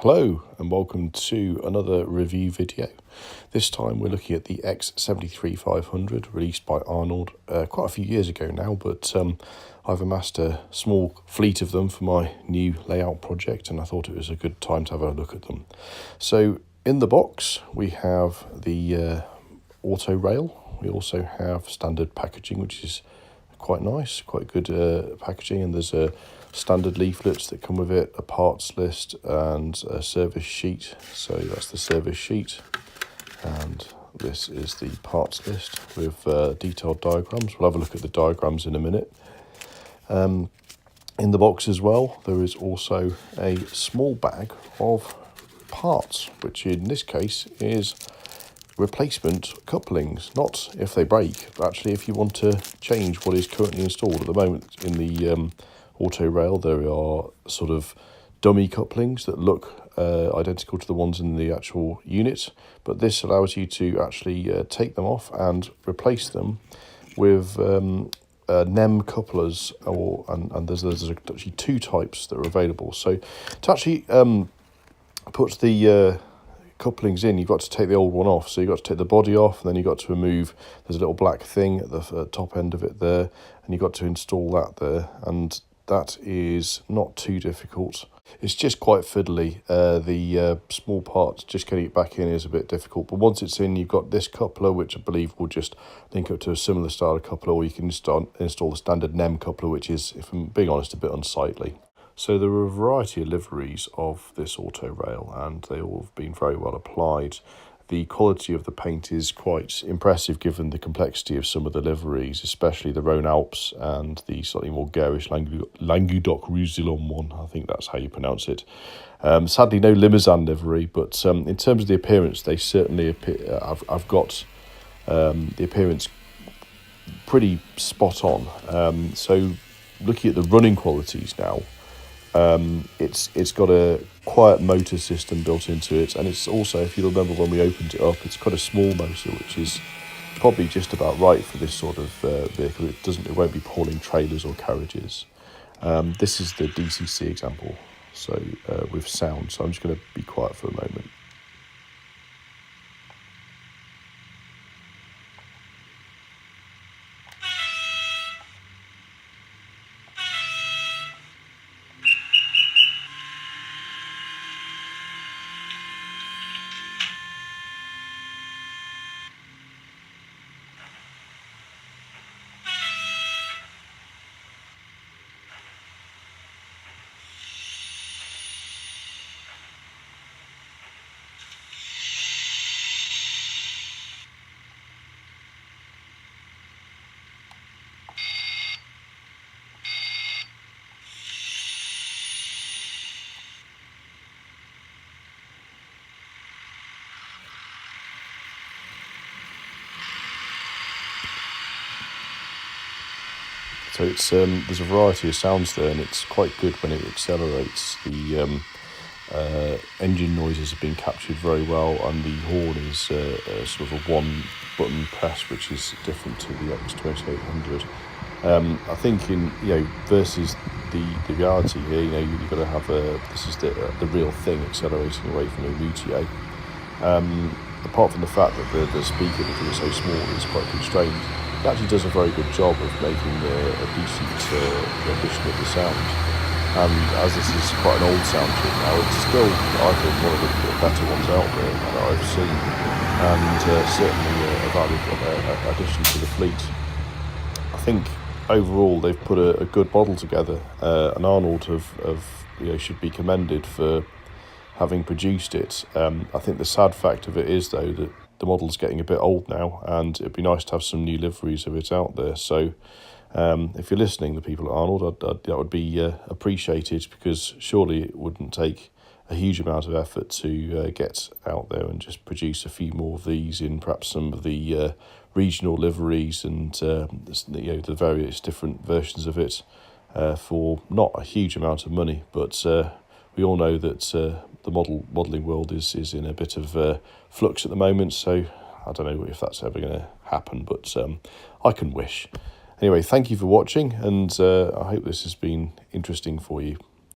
Hello and welcome to another review video. This time we're looking at the X73500 released by Arnold quite a few years ago now, but I've amassed a small fleet of them for my new layout project and I thought it was a good time to have a look at them. So in the box we have the auto rail. We also have standard packaging, which is quite nice, quite good packaging, and there's a standard leaflets that come with it, a parts list and a service sheet. So that's the service sheet and this is the parts list with detailed diagrams. We'll have a look at the diagrams in a minute. In the box as well there is also a small bag of parts, which in this case is replacement couplings, not if they break, but actually if you want to change what is currently installed. At the moment in the auto rail there are sort of dummy couplings that look identical to the ones in the actual unit, but this allows you to actually take them off and replace them with NEM couplers, and there's actually two types that are available. So to actually put the couplings in, you've got to take the old one off. So you've got to take the body off, and then you've got to remove, there's a little black thing at the top end of it there, and you've got to install that there, and that is not too difficult. It's just quite fiddly. The small parts, just getting it back in is a bit difficult, but once it's in, you've got this coupler, which I believe will just link up to a similar style of coupler, or you can install the standard NEM coupler, which is, if I'm being honest, a bit unsightly. So there are a variety of liveries of this auto rail and they all have been very well applied. The quality of the paint is quite impressive given the complexity of some of the liveries, especially the Rhone Alps and the slightly more garish Languedoc-Roussillon one. I think that's how you pronounce it. Sadly no Limousin livery, but in terms of the appearance, they certainly appear, I've got the appearance pretty spot on. So looking at the running qualities now, it's got a quiet motor system built into it, and it's also, if you remember when we opened it up, it's got a small motor which is probably just about right for this sort of vehicle. It won't be pulling trailers or carriages. This is the DCC example, so with sound, so I'm just going to be quiet for a moment. So it's there's a variety of sounds there, and it's quite good when it accelerates. The engine noises have been captured very well, and the horn is sort of a one-button press, which is different to the X2800. I think versus the reality here, you've got to have this is the real thing accelerating away from a Moutier. Apart from the fact that the speaker, because it's so small, is quite constrained, it actually does a very good job of making a decent rendition of the sound. And as this is quite an old sound chip now, it's still, I think, one of the better ones out there that I've seen, and certainly a valuable addition to the fleet. I think overall they've put a good model together, and Arnold should be commended for having produced it. I think the sad fact of it is, though, that the model's getting a bit old now, and it'd be nice to have some new liveries of it out there. So if you're listening, the people at Arnold, that would be appreciated, because surely it wouldn't take a huge amount of effort to get out there and just produce a few more of these in perhaps some of the regional liveries and the various different versions of it for not a huge amount of money. But we all know that the modelling world is in a bit of flux at the moment, so I don't know if that's ever going to happen, but I can wish. Anyway, thank you for watching, and I hope this has been interesting for you.